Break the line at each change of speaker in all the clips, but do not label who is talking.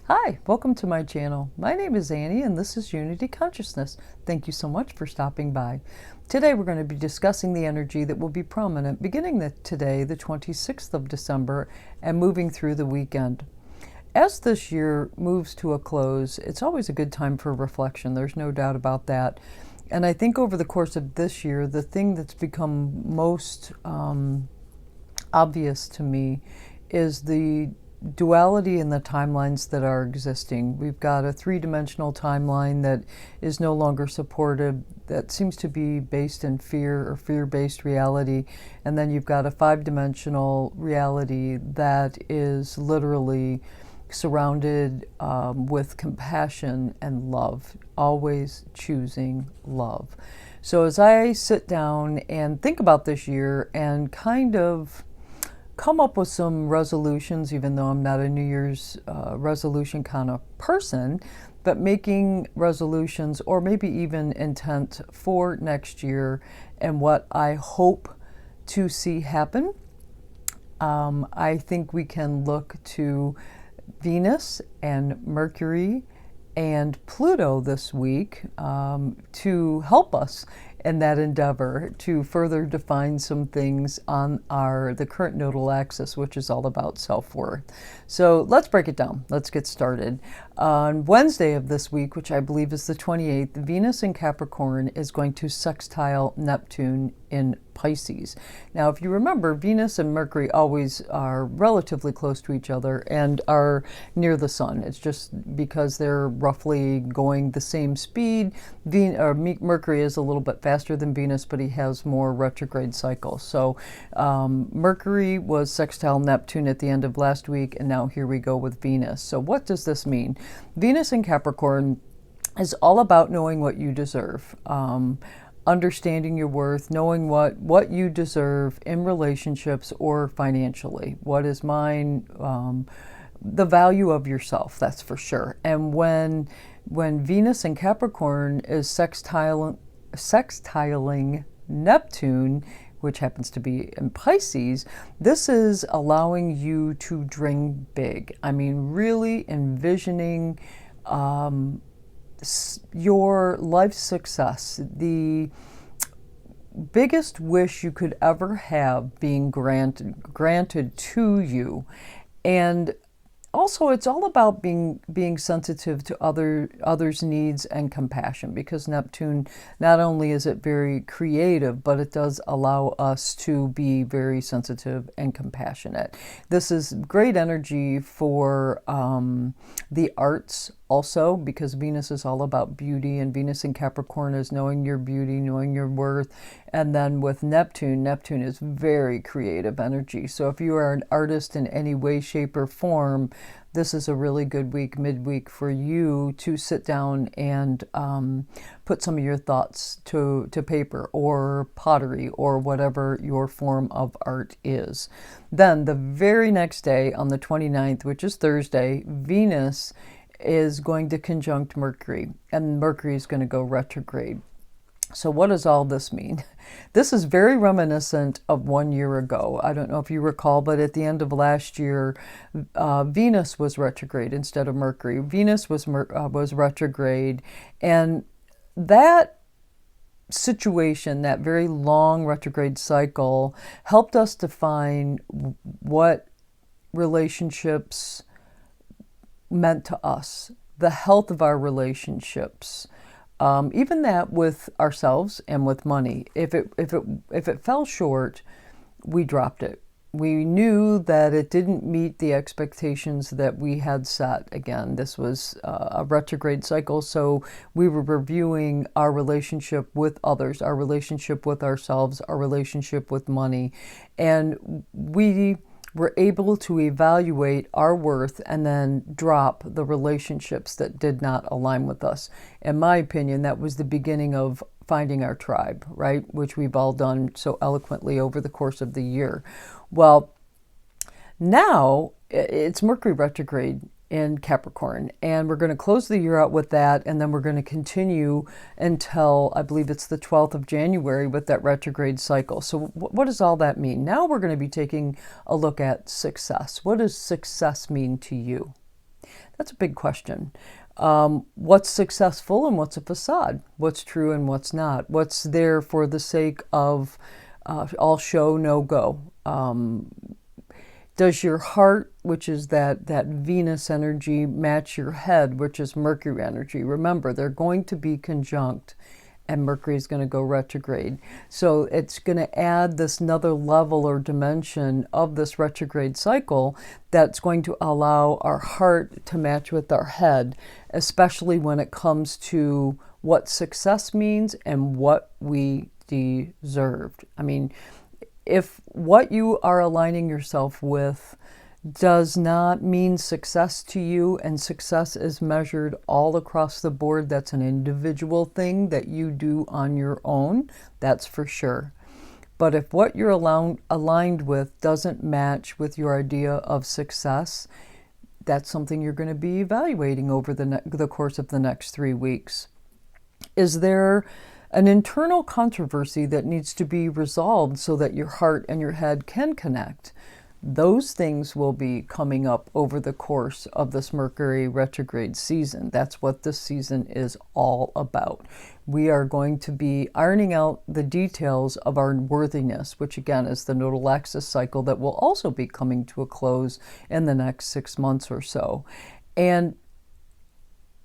Hi, welcome to my channel. My name is Annie and this is Unity Consciousness. Thank you so much for stopping by. Today we're going to be discussing the energy that will be prominent beginning today, the 26th of December, and moving through the weekend. As this year moves to a close, it's always a good time for reflection. There's no doubt about that. And I think over the course of this year, the thing that's become most obvious to me is the duality in the timelines that are existing. We've got a three-dimensional timeline that is no longer supported, that seems to be based in fear or fear-based reality. And then you've got a five-dimensional reality that is literally surrounded with compassion and love, always choosing love. So as I sit down and think about this year and kind of come up with some resolutions, even though I'm not a New Year's resolution kind of person, but making resolutions or maybe even intent for next year and what I hope to see happen. I think we can look to Venus and Mercury and Pluto this week to help us in that endeavor to further define some things on the current nodal axis, which is all about self-worth. So let's break it down. Let's get started. On Wednesday of this week, which I believe is the 28th, Venus in Capricorn is going to sextile Neptune in Pisces. Now, if you remember, Venus and Mercury always are relatively close to each other and are near the sun. It's just because they're roughly going the same speed. Mercury is a little bit faster than Venus, but he has more retrograde cycles. So Mercury was sextile Neptune at the end of last week, and now here we go with Venus. So what does this mean? Venus in Capricorn is all about knowing what you deserve. Understanding your worth, knowing what you deserve in relationships or financially. What is mine? The value of yourself, that's for sure. And when Venus in Capricorn is sextiling Neptune, which happens to be in Pisces, this is allowing you to dream big. I mean, really envisioning your life success, the biggest wish you could ever have being granted to you. And also, it's all about being sensitive to others' needs and compassion, because Neptune, not only is it very creative, but it does allow us to be very sensitive and compassionate. This is great energy for the arts also, because Venus is all about beauty, and Venus in Capricorn is knowing your beauty, knowing your worth. And then with Neptune is very creative energy. So if you are an artist in any way, shape, or form, this is a really good week, midweek, for you to sit down and put some of your thoughts to paper or pottery or whatever your form of art is. Then the very next day, on the 29th, which is Thursday, Venus is going to conjunct Mercury, and Mercury is going to go retrograde. So what does all this mean? This is very reminiscent of 1 year ago. I don't know if you recall, but at the end of last year, Venus was retrograde instead of Mercury. Venus was retrograde, and that situation, that very long retrograde cycle, helped us define what relationships meant to us, the health of our relationships. Even that with ourselves and with money. If it fell short, we dropped it. We knew that it didn't meet the expectations that we had set. Again, this was a retrograde cycle, so we were reviewing our relationship with others, our relationship with ourselves, our relationship with money, and we were able to evaluate our worth and then drop the relationships that did not align with us. In my opinion, that was the beginning of finding our tribe, right? Which we've all done so eloquently over the course of the year. Well, now it's Mercury retrograde in Capricorn, and we're going to close the year out with that, and then we're going to continue until I believe it's the 12th of January with that retrograde cycle. So what does all that mean? Now we're going to be taking a look at success. What does success mean to you? That's a big question. What's successful and what's a facade? What's true and what's not? What's there for the sake of all show, no go? Does your heart, which is that Venus energy, match your head, which is Mercury energy? Remember, they're going to be conjunct, and Mercury is going to go retrograde. So it's going to add this another level or dimension of this retrograde cycle that's going to allow our heart to match with our head, especially when it comes to what success means and what we deserved. I mean, if what you are aligning yourself with does not mean success to you, and success is measured all across the board, that's an individual thing that you do on your own, that's for sure. But if what you're aligned with doesn't match with your idea of success, that's something you're going to be evaluating over the course of the next 3 weeks. Is there an internal controversy that needs to be resolved so that your heart and your head can connect? Those things will be coming up over the course of this Mercury retrograde season. That's what this season is all about. We are going to be ironing out the details of our worthiness, which again is the nodal axis cycle that will also be coming to a close in the next 6 months or so. And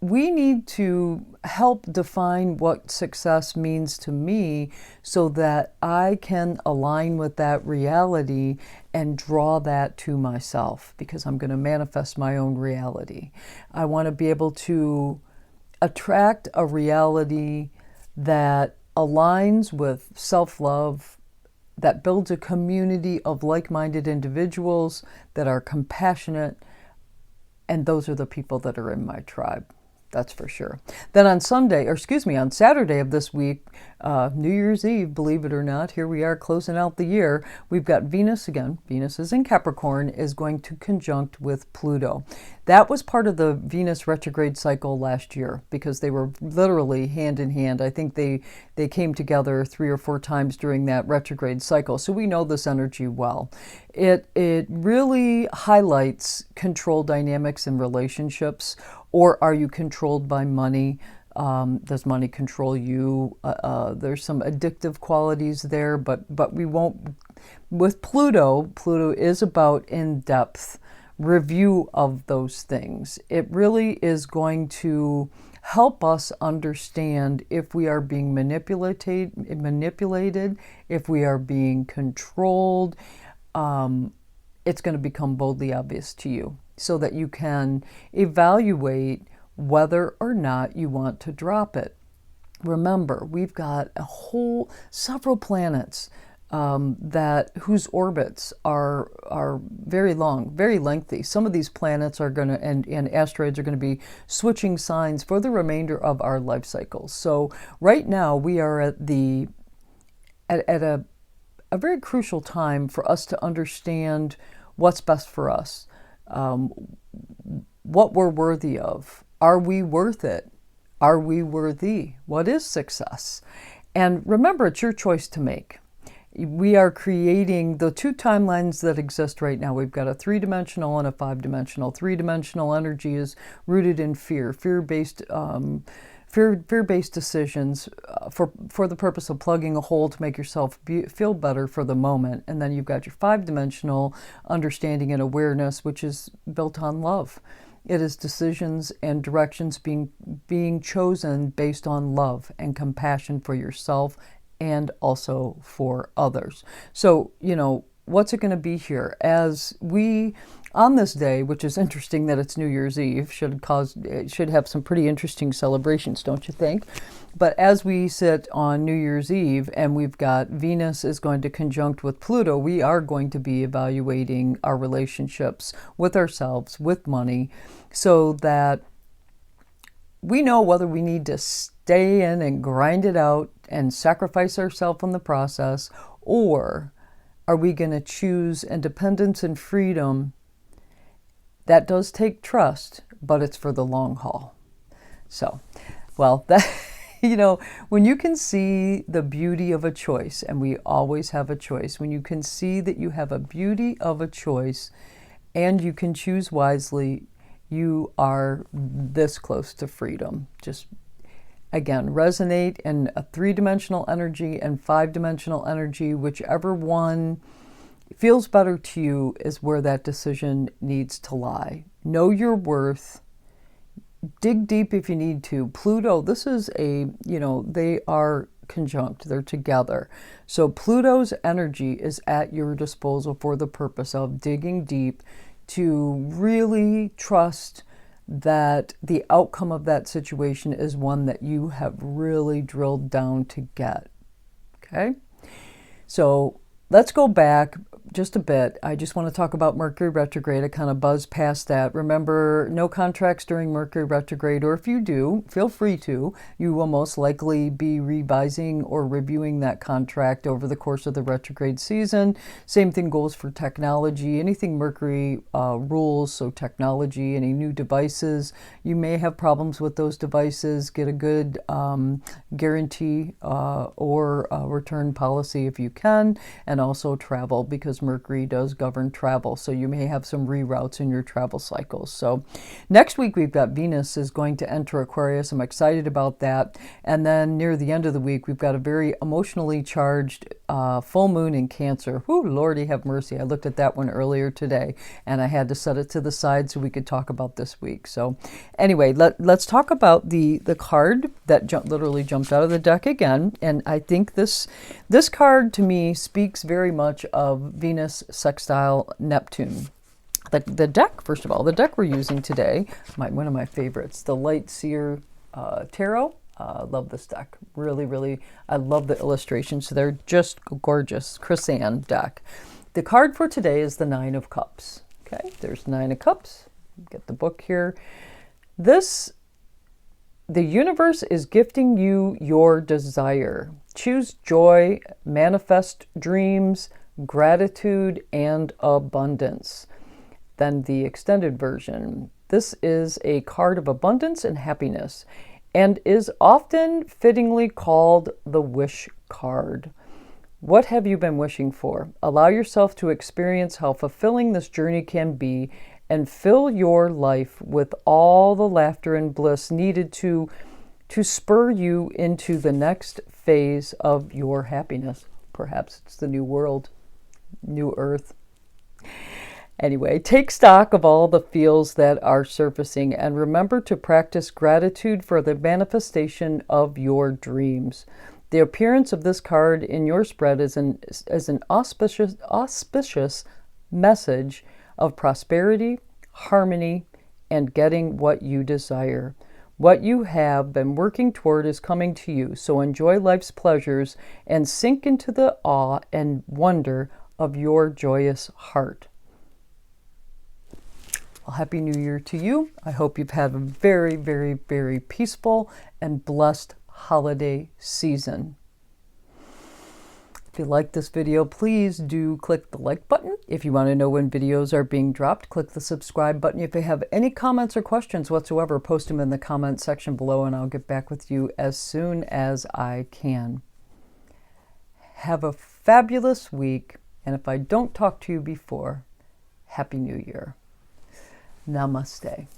we need to help define what success means to me so that I can align with that reality and draw that to myself, because I'm going to manifest my own reality. I want to be able to attract a reality that aligns with self-love, that builds a community of like-minded individuals that are compassionate, and those are the people that are in my tribe. That's for sure. Then on Saturday of this week, New Year's Eve, believe it or not, here we are closing out the year. We've got Venus again. Venus is in Capricorn, is going to conjunct with Pluto. That was part of the Venus retrograde cycle last year because they were literally hand in hand. I think they came together 3 or 4 times during that retrograde cycle. So we know this energy well. It really highlights control dynamics in relationships. Or are you controlled by money? Does money control you? There's some addictive qualities there, but we won't. With Pluto is about in-depth review of those things. It really is going to help us understand if we are being manipulated, if we are being controlled. It's going to become boldly obvious to you, so that you can evaluate whether or not you want to drop it. Remember, we've got several planets whose orbits are very long, very lengthy. Some of these planets are going to, and asteroids are going to be switching signs for the remainder of our life cycles. So right now we are at a very crucial time for us to understand what's best for us. What we're worthy of. Are we worth it? Are we worthy? What is success? And remember, it's your choice to make. We are creating the 2 timelines that exist right now. We've got a 3-dimensional and a 5-dimensional. 3-dimensional energy is rooted in fear-based decisions for the purpose of plugging a hole to make yourself feel better for the moment. And then you've got your 5-dimensional understanding and awareness, which is built on love. It is decisions and directions being chosen based on love and compassion for yourself and also for others. So, what's it going to be here? As we, on this day, which is interesting that it's New Year's Eve, should have some pretty interesting celebrations, don't you think? But as we sit on New Year's Eve and we've got Venus is going to conjunct with Pluto, we are going to be evaluating our relationships with ourselves, with money, so that we know whether we need to stay in and grind it out and sacrifice ourselves in the process, or are we going to choose independence and freedom? That does take trust, but it's for the long haul. So, well, when you can see the beauty of a choice, and we always have a choice, when you can see that you have a beauty of a choice and you can choose wisely, you are this close to freedom. Just, again, resonate in a 3-dimensional energy and 5-dimensional energy. Whichever one feels better to you is where that decision needs to lie. Know your worth. Dig deep if you need to. Pluto, this is they are conjunct. They're together. So Pluto's energy is at your disposal for the purpose of digging deep to really trust that the outcome of that situation is one that you have really drilled down to get. Okay? So let's go back just a bit. I just want to talk about Mercury retrograde. I kind of buzzed past that. Remember, no contracts during Mercury retrograde, or if you do, feel free to. You will most likely be revising or reviewing that contract over the course of the retrograde season. Same thing goes for technology. Anything Mercury rules, so technology, any new devices, you may have problems with those devices. Get a good guarantee or return policy if you can, and also travel, because Mercury does govern travel, so you may have some reroutes in your travel cycles. So next week we've got Venus is going to enter Aquarius. I'm excited about that. And then near the end of the week we've got a very emotionally charged full moon in Cancer. Whoo, Lordy have mercy. I looked at that one earlier today and I had to set it to the side so we could talk about this week. So anyway, let's talk about the card that literally jumped out of the deck again. And I think this card to me speaks very much of Venus sextile Neptune. The deck, first of all, the deck we're using today, one of my favorites, the Light Seer Tarot. Love this deck. Really, really, I love the illustrations. So they're just gorgeous. Chris Ann deck. The card for today is the 9 of Cups. Okay, there's 9 of Cups. Get the book here. The universe is gifting you your desire. Choose joy, manifest dreams, gratitude, and abundance. Then the extended version. This is a card of abundance and happiness and is often fittingly called the wish card. What have you been wishing for? Allow yourself to experience how fulfilling this journey can be and fill your life with all the laughter and bliss needed to spur you into the next phase of your happiness. Perhaps it's the new world, new earth. Anyway, take stock of all the feels that are surfacing and remember to practice gratitude for the manifestation of your dreams. The appearance of this card in your spread is an auspicious message of prosperity, harmony, and getting what you desire. What you have been working toward is coming to you, so enjoy life's pleasures and sink into the awe and wonder of your joyous heart. Well, Happy New Year to you. I hope you've had a very, very, very peaceful and blessed holiday season. If you like this video, please do click the like button. If you want to know when videos are being dropped, click the subscribe button. If you have any comments or questions whatsoever, post them in the comment section below and I'll get back with you as soon as I can. Have a fabulous week, and if I don't talk to you before, Happy New Year. Namaste.